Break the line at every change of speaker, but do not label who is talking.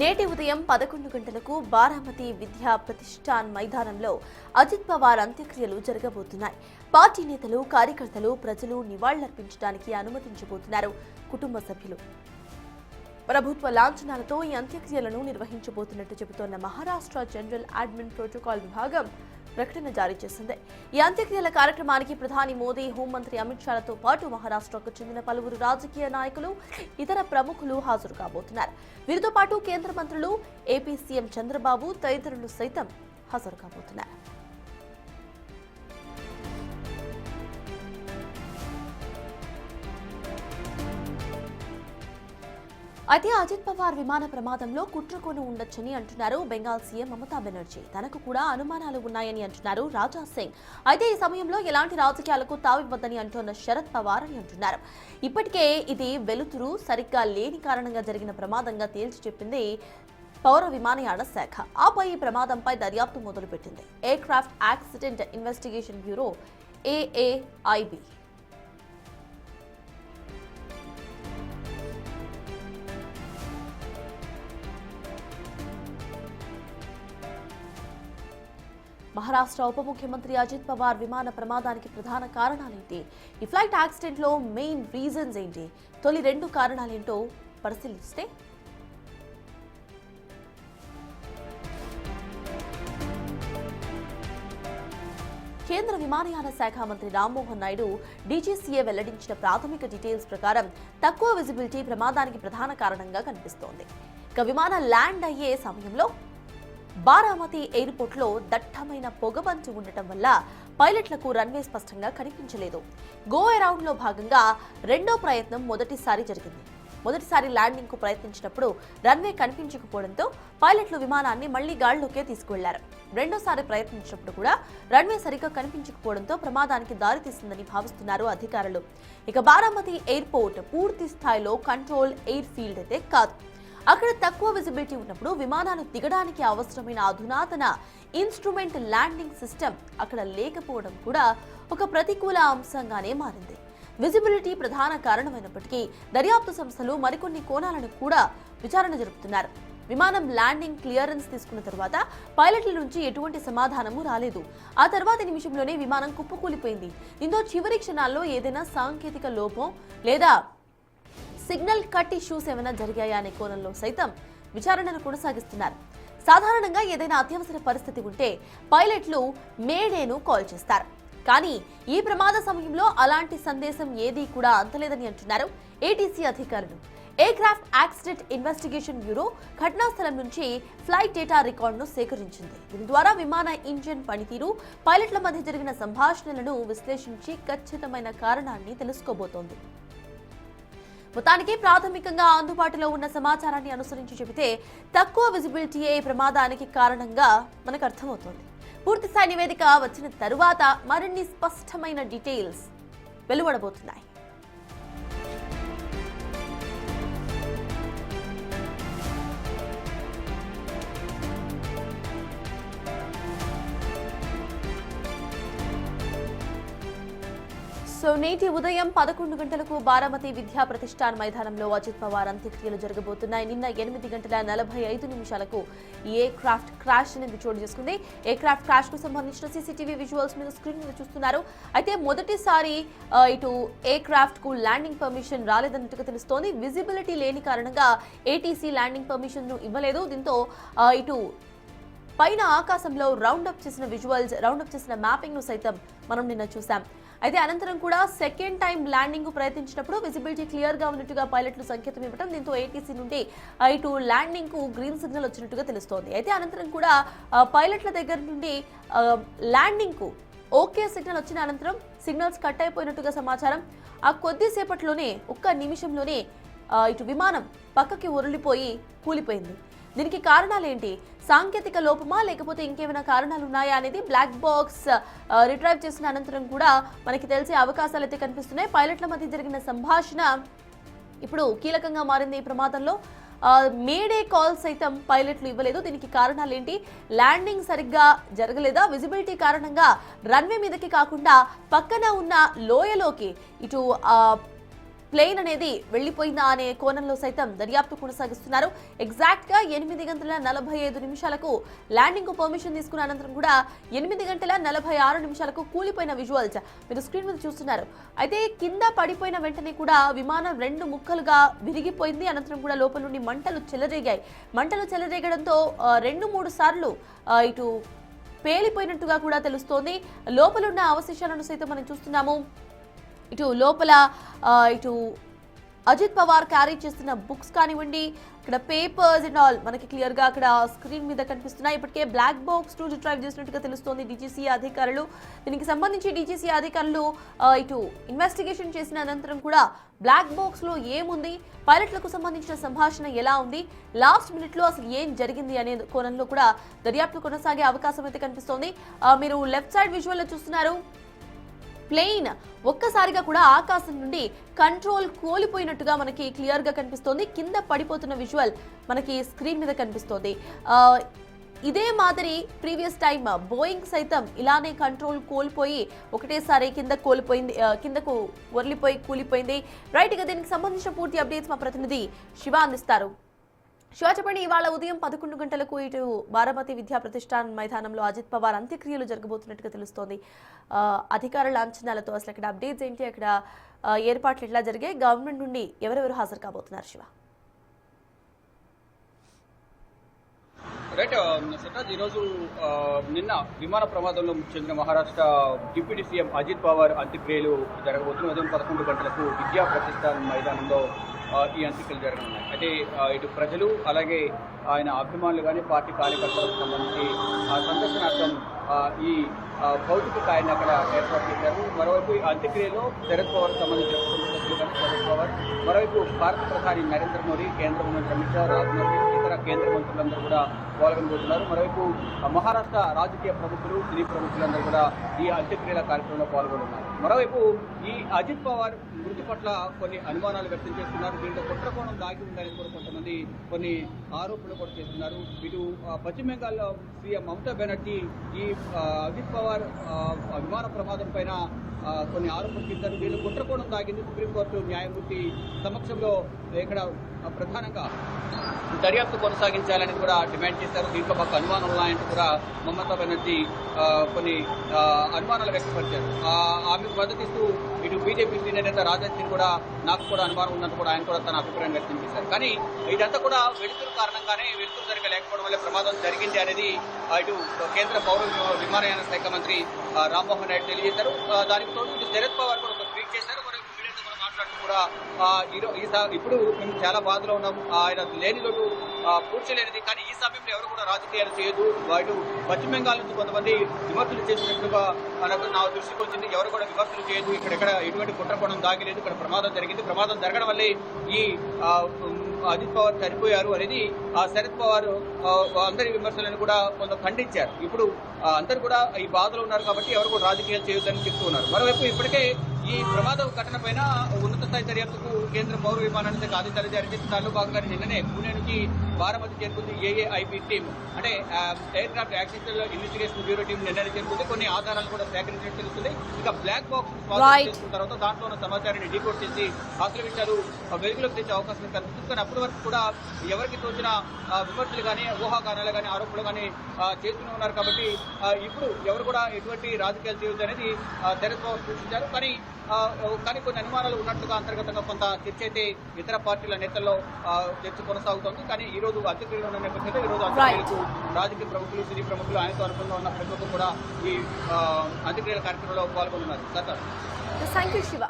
నేటి ఉదయం 11 గంటలకు బారామతి విద్యా ప్రతిష్టాన్ మైదానంలో అజిత్ పవార్ అంత్యక్రియలు జరగబోతున్నాయి. పార్టీ నేతలు, కార్యకర్తలు, ప్రజలు నివాళులర్పించడానికి అనుమతించబోతున్నారు కుటుంబ సభ్యులు. ప్రభుత్వ లాంఛనాలతో ఈ అంత్యక్రియలను నిర్వహించబోతున్నట్టు చెబుతోన్న మహారాష్ట్ర జనరల్ అడ్మిన్ ప్రోటోకాల్ విభాగం ప్రకటన జారీ చేసింది. ఈ అంత్యక్రియల కార్యక్రమానికి ప్రధాని మోదీ, హోంమంత్రి అమిత్ షాలతో పాటు మహారాష్ట్రకు చెందిన పలువురు రాజకీయ నాయకులు, ఇతర ప్రముఖులు హాజరు కాబోతున్నారు. వీరితో పాటు కేంద్ర మంత్రులు, ఏపీ సీఎం చంద్రబాబు తదితరులు సైతం హాజరు కాబోతున్నారు. అయితే అజిత్ పవార్ విమాన ప్రమాదంలో కుట్రకోణం ఉండొచ్చని అంటున్నారు బెంగాల్ సీఎం మమతా బెనర్జీ. తనకు కూడా అనుమానాలు ఉన్నాయని అంటున్నారు రాజా సింగ్. అయితే ఈ సమయంలో ఎలాంటి రాజకీయాలకు తావివ్వద్దని అంటున్న శరద్ పవార్ అని అంటున్నారు. ఇప్పటికే ఇది వెలుతురు సరిగ్గా లేని కారణంగా జరిగిన ప్రమాదంగా తేల్చి చెప్పింది పౌర విమానయాన శాఖ. ఆపై ఈ ప్రమాదంపై దర్యాప్తు మొదలుపెట్టింది air craft accident investigation bureau AAIB. Maharashtra ఉప ముఖ్యమంత్రి అజిత్ పవార్ విమాన ప్రమాదానికి ప్రధాన కారణాలేంటి? ఈ ఫ్లైట్ యాక్సిడెంట్ లో మెయిన్ రీజన్స్ ఏంటి? తొలి 2 కారణాలేంటో పరిశీలిస్తే కేంద్ర విమానయాన శాఖ మంత్రి రామ్మోహన్ నాయుడు డీజీసీఏ వెల్లడించిన ప్రాథమిక డీటెయిల్స్ ప్రకారం తక్కువ విజిబిలిటీ ప్రమాదానికి ప్రధాన కారణంగా కనిపిస్తోంది. ఇక విమానం ల్యాండ్ అయ్యే సమయంలో బారామతి ఎయిర్పోర్ట్లో దట్టమైన పొగమంచు ఉండటం వల్ల పైలట్లకు రన్వే స్పష్టంగా కనిపించలేదు. గో అరౌండ్ లో భాగంగా రెండో ప్రయత్నం మొదటిసారి జరిగింది. మొదటిసారి ల్యాండింగ్ కు ప్రయత్నించినప్పుడు రన్వే కనిపించకపోవడంతో పైలట్లు విమానాన్ని మళ్లీ గాల్లోకే తీసుకువెళ్లారు. రెండోసారి ప్రయత్నించినప్పుడు కూడా రన్వే సరిగ్గా కనిపించకపోవడంతో ప్రమాదానికి దారితీసిందని భావిస్తున్నారు అధికారులు. ఇక బారామతి ఎయిర్పోర్ట్ పూర్తి స్థాయిలో కంట్రోల్ ఎయిర్ ఫీల్డ్ అయితే కాదు. అక్కడ తక్కువ విజిబిలిటీ ఉన్నప్పుడు విమానాలు దిగడానికి అవసరమైన అధునాతన ఇన్స్ట్రుమెంట్ ల్యాండింగ్ సిస్టమ్ అక్కడ లేకపోవడం కూడా ఒక ప్రతికూల అంశంగానే మారింది. విజిబిలిటీ ప్రధాన కారణమైనప్పటికీ దర్యాప్తు సంస్థలు మరికొన్ని కోణాలను కూడా విచారణ జరుపుతున్నారు. విమానం ల్యాండింగ్ క్లియరెన్స్ తీసుకున్న తర్వాత పైలట్ల నుంచి ఎటువంటి సమాధానము రాలేదు. ఆ తర్వాతి నిమిషంలోనే విమానం కుప్పకూలిపోయింది. దీంతో చివరి క్షణాల్లో ఏదైనా సాంకేతిక లోపం లేదా సిగ్నల్ కట్ ఇష్యూస్ ఏమైనా జరిగాయా అనే కోణంలో సైతం విచారణను కొనసాగిస్తున్నారు. సాధారణంగా ఏదైనా అత్యవసర పరిస్థితి ఉంటే పైలట్లు మేడేను కాల్ చేస్తారు. కానీ ఈ ప్రమాద సమయంలో అలాంటి సందేశం ఏదీ కూడా అందలేదని అంటున్నారు ఏటీసీ అధికారులు. Air craft accident investigation bureau ఘటనా స్థలం నుంచి ఫ్లైట్ డేటా రికార్డును సేకరించింది. దీని ద్వారా విమాన ఇంజిన్ పనితీరు, పైలట్ల మధ్య జరిగిన సంభాషణలను విశ్లేషించి ఖచ్చితమైన కారణాన్ని తెలుసుకోబోతోంది. మొత్తానికి ప్రాథమికంగా అందుబాటులో ఉన్న సమాచారాన్ని అనుసరించి చెబితే తక్కువ విజిబిలిటీయే ఈ ప్రమాదానికి కారణంగా మనకు అర్థమవుతోంది. పూర్తిస్థాయి నివేదిక వచ్చిన తరువాత మరిన్ని స్పష్టమైన డీటెయిల్స్ వెలువడబోతున్నాయి. నేటి ఉదయం 11 గంటలకు బారామతి విద్యా ప్రతిష్టాన్ మైదానంలో అజిత్ పవార్ అంత్యక్రియలు జరగబోతున్నాయి. నిన్న 8 గంటల 45 నిమిషాలకు ఎయిర్ క్రాఫ్ట్ క్రాష్ అనేది చోటు చేసుకుంది. ఎయిర్ క్రాఫ్ట్ క్రాష్ కు సంబంధించిన సీసీటీవీ విజువల్స్ మీద స్క్రీన్ మీద చూస్తున్నారు. అయితే మొదటిసారి ఇటు ఎయిర్ క్రాఫ్ట్ కు ల్యాండింగ్ పర్మిషన్ రాలేదన్నట్టుగా తెలుస్తోంది. విజిబిలిటీ లేని కారణంగా ఏటీసీ ల్యాండింగ్ పర్మిషన్ ను ఇవ్వలేదు. దీంతో ఇటు పైన ఆకాశంలో రౌండప్ చేసిన విజువల్స్, రౌండప్ చేసిన మ్యాపింగ్ ను సైతం మనం నిన్న చూసాం. అయితే అనంతరం కూడా సెకండ్ టైం ల్యాండింగ్ ప్రయత్నించినప్పుడు విజిబిలిటీ క్లియర్ గా ఉన్నట్టుగా పైలట్లు సంకేతం ఇవ్వడం, దీంతో ఏటీసీ నుండి ఇటు ల్యాండింగ్ కు గ్రీన్ సిగ్నల్ వచ్చినట్టుగా తెలుస్తోంది. అయితే అనంతరం కూడా పైలట్ల దగ్గర నుండి ల్యాండింగ్ కు ఓకే సిగ్నల్ వచ్చిన అనంతరం సిగ్నల్స్ కట్ అయిపోయినట్టుగా సమాచారం. ఆ కొద్దిసేపట్లోనే ఒక్క నిమిషంలోనే ఇటు విమానం పక్కకి ఉరులిపోయి కూలిపోయింది. దీనికి కారణాలేంటి? సాంకేతిక లోపమా లేకపోతే ఇంకేమైనా కారణాలు ఉన్నాయా అనేది బ్లాక్ బాక్స్ రిట్రైవ్ చేసిన అనంతరం కూడా మనకి తెలిసే అవకాశాలు అయితే కనిపిస్తున్నాయి. పైలట్ల మధ్య జరిగిన సంభాషణ ఇప్పుడు కీలకంగా మారింది. ఈ ప్రమాదంలో మేడే కాల్ సైతం పైలట్లు ఇవ్వలేదు. దీనికి కారణాలేంటి? ల్యాండింగ్ సరిగ్గా జరగలేదా? విజిబిలిటీ కారణంగా రన్వే మీదకి కాకుండా పక్కన ఉన్న లోయలోకి ఇటు ప్లేన్ అనేది వెళ్లిపోయిందా అనే కోణంలో సైతం దర్యాప్తు కొనసాగిస్తున్నారు. ఎగ్జాక్ట్ గా 8:45 ల్యాండింగ్ కు పర్మిషన్ తీసుకున్న అనంతరం కూడా 8:46 కూలిపోయిన విజువల్స్ మీరు స్క్రీన్ మీద చూస్తున్నారు. అయితే కింద పడిపోయిన వెంటనే కూడా విమానం 2 ముక్కలుగా విరిగిపోయింది. అనంతరం కూడా లోపల నుండి మంటలు చెలరేగడంతో 2-3 సార్లు ఇటు పేలిపోయినట్టుగా కూడా తెలుస్తోంది. లోపల ఉన్న అవశేషాలను సైతం మనం చూస్తున్నాము. ఇటు లోపల ఇటు అజిత్ పవార్ క్యారీ చేస్తున్న బుక్స్ కానివ్వండి, ఇక్కడ పేపర్స్ అండ్ ఆల్ మనకి క్లియర్ గా అక్కడ స్క్రీన్ మీద కనిపిస్తున్నాయి. ఇప్పటికే బ్లాక్ బాక్స్ ను రిట్రైవ్ చేసినట్టుగా తెలుస్తోంది డీజీసీఏ అధికారులు. దీనికి సంబంధించి డీజీసీఏ అధికారులు ఇటు ఇన్వెస్టిగేషన్ చేసిన అనంతరం కూడా బ్లాక్ బాక్స్ లో ఏముంది, పైలట్లకు సంబంధించిన సంభాషణ ఎలా ఉంది, లాస్ట్ మినిట్ లో అసలు ఏం జరిగింది అనే కోణంలో కూడా దర్యాప్తు కొనసాగే అవకాశం అయితే కనిపిస్తోంది. మీరు లెఫ్ట్ సైడ్ విజువల్ లో చూస్తున్నారు. ప్లేన్ ఒక్కసారిగా కూడా ఆకాశం నుండి కంట్రోల్ కోల్పోయినట్టుగా మనకి క్లియర్ గా కనిపిస్తోంది. కింద పడిపోతున్న విజువల్ మనకి స్క్రీన్ మీద కనిపిస్తోంది. ఇదే మాదిరి ప్రీవియస్ టైం బోయింగ్ సైతం ఇలానే కంట్రోల్ కోల్పోయి ఒకటేసారి కిందకు ఒర్లిపోయి కూలిపోయింది. రైట్ గా దీనికి సంబంధించిన పూర్తి అప్డేట్స్ మా ప్రతినిధి శివ అందిస్తారు. శివ చెప్పండి, ఇవాళ ఉదయం 11 గంటలకు ఇటు బారామతి విద్యా ప్రతిష్టాన్ మైదానంలో అజిత్ పవార్ అంత్యక్రియలు జరగబోతున్నట్టుగా తెలుస్తోంది. అధికారుల అంచనాలతో అసలు అక్కడ అప్డేట్స్ ఏంటి, అక్కడ ఏర్పాట్లు ఎట్లా జరిగాయి, గవర్నమెంట్ నుండి ఎవరెవరు హాజరు కాబోతున్నారు శివ?
రైట్ సిద్ధార్థ్, ఈరోజు నిన్న విమాన ప్రమాదంలో మృతి చెందిన మహారాష్ట్ర డిప్యూటీ సీఎం అజిత్ పవార్ అంత్యక్రియలు జరగబోతున్నాయి. ఉదయం 11 గంటలకు విద్యా ప్రతిష్టాన్ మైదానంలో ఈ అంత్యక్రియలు జరగనున్నాయి. అయితే ఇటు ప్రజలు అలాగే ఆయన అభిమానులు కానీ పార్టీ కార్యకర్తలకు సంబంధించి సందర్శనార్థం ఈ భౌతిక కాయాన్ని అక్కడ ఏర్పాటు చేశారు. మరోవైపు ఈ అంత్యక్రియలో శరద్ పవార్ సంబంధించిన కుటుంబ సభ్యులు కానీ శరద్ పవార్, మరోవైపు భారత ప్రధాని నరేంద్ర మోదీ, కేంద్ర మంత్రి అమిత్ షా, రాజ్నాథ్ సింగ్, ఇతర కేంద్ర మంత్రులందరూ కూడా పాల్గొనబోతున్నారు. మరోవైపు మహారాష్ట్ర రాజకీయ ప్రముఖులు, సినీ ప్రముఖులందరూ కూడా ఈ అంత్యక్రియల కార్యక్రమంలో పాల్గొనున్నారు. మరోవైపు ఈ అజిత్ పవార్ మృతి పట్ల కొన్ని అనుమానాలు వ్యక్తం చేస్తున్నారు. దీంట్లో కుట్రకోణం దాగి ఉందని కూడా కొంతమంది కొన్ని ఆరోపణలు కూడా చేస్తున్నారు. ఇటు పశ్చిమ బెంగాల్లో సీఎం మమతా బెనర్జీ ఈ అజిత్ పవార్ విమాన ప్రమాదం పైన కొన్ని ఆరోపణలు చేశారు. దీనిలో కుట్రకోణం దాగింది. సుప్రీంకోర్టు న్యాయమూర్తి సమక్షంలో ఇక్కడ ప్రధానంగా దర్యాప్తు కొనసాగించాలని కూడా డిమాండ్ చేశారు. దీంట్లో మాకు అనుమానాలు ఉన్నాయంటూ కూడా మమతా బెనర్జీ కొన్ని అనుమానాలు వ్యక్తపరిచారు. ఆమెకు మద్దతిస్తూ ఇటు బీజేపీ సీనియర్ నేత రాజ్నాథ్ సింగ్ కూడా నాకు కూడా అనుమానం ఉన్నట్టు కూడా ఆయన కూడా తన అభిప్రాయం వ్యక్తం చేశారు. కానీ ఇదంతా కూడా వెలుతురు కారణంగానే, వెలుతురు సరిగ్గా లేకపోవడం వల్ల ప్రమాదం జరిగింది అనేది ఇటు కేంద్ర పౌర విమానయాన శాఖ మంత్రి రామ్మోహన్ నాయుడు తెలియజేశారు. దానికి తోడు ఇటు శరద్ పవార్ కూడా ఒక ట్వీట్ చేశారు. మాట్లాడుతూ కూడా ఇప్పుడు మేము చాలా బాధలో ఉన్నాము, ఆయన లేని లోటు పూడ్చలేనిది. కానీ ఈ సమయంలో ఎవరు కూడా రాజకీయాలు చేయదు. వాడు పశ్చిమ బెంగాల్ నుంచి కొంతమంది విమర్శలు చేసినట్లుగా నా దృష్టికి వచ్చింది. ఎవరు కూడా విమర్శలు చేయదు. ఇక్కడ ఎటువంటి కుట్రకోణం దాగిలేదు. ఇక్కడ ప్రమాదం జరిగింది. ప్రమాదం జరగడం వల్లే ఈ అజిత్ పవార్ చనిపోయారు అనేది శరద్ పవార్ అందరి విమర్శలను కూడా కొంత ఖండించారు. ఇప్పుడు అందరూ కూడా ఈ బాధలో ఉన్నారు కాబట్టి ఎవరు కూడా రాజకీయాలు చేయొద్దని చెప్తూ ఉన్నారు. మరోవైపు ఇప్పటికే ఈ ప్రమాద ఘటన పైన ఉన్నత స్థాయి దర్యాప్తుకు కేంద్ర పౌర విమానయాన శాఖ ఆదేశాలు జారీ చేసిన దానిలో భాగంగా నిన్ననే పూణే నుంచి బారామతి చేరుకుంది ఏఏఐబీ టీమ్, అంటే air craft accidental investigation bureau team నిన్ననే చేరుకుంది. కొన్ని ఆధారాలు కూడా సేకరించినట్టు తెలుస్తుంది. ఇక బ్లాక్ బాక్స్ చేసుకున్న తర్వాత దాంట్లో ఉన్న సమాచారాన్ని డీకోడ్ చేసి అసలు విషయాలు వెలుగులోకి తెచ్చే అవకాశం కనిపిస్తుంది. కానీ అప్పటి వరకు కూడా ఎవరికి తోచిన విమర్శలు కానీ, ఊహాగానాలు కానీ, ఆరోపణలు కానీ చేస్తూనే ఉన్నారు. కాబట్టి ఇప్పుడు ఎవరు కూడా ఎటువంటి రాజకీయాలు చేయొద్దు అనేది శరద్ పవార్ సూచించారు. కానీ కొన్ని అనుమానాలు ఉన్నట్టుగా అంతర్గతంగా కొంత చర్చ అయితే ఇతర పార్టీల నేతల్లో చర్చ కొనసాగుతోంది. కానీ ఈ రోజు అంత్యక్రియలు ఉన్న నేపథ్యంలో ఈ రోజు అంత్యక్రియలకు రాజకీయ ప్రముఖులు, సినీ ప్రముఖులు, ఆయనతో అనుబంధంగా ఉన్న ప్రతి ఒక్కరు కూడా ఈ అంత్యక్రియల కార్యక్రమంలో పాల్గొన్నారు.
థాంక్యూ శివ.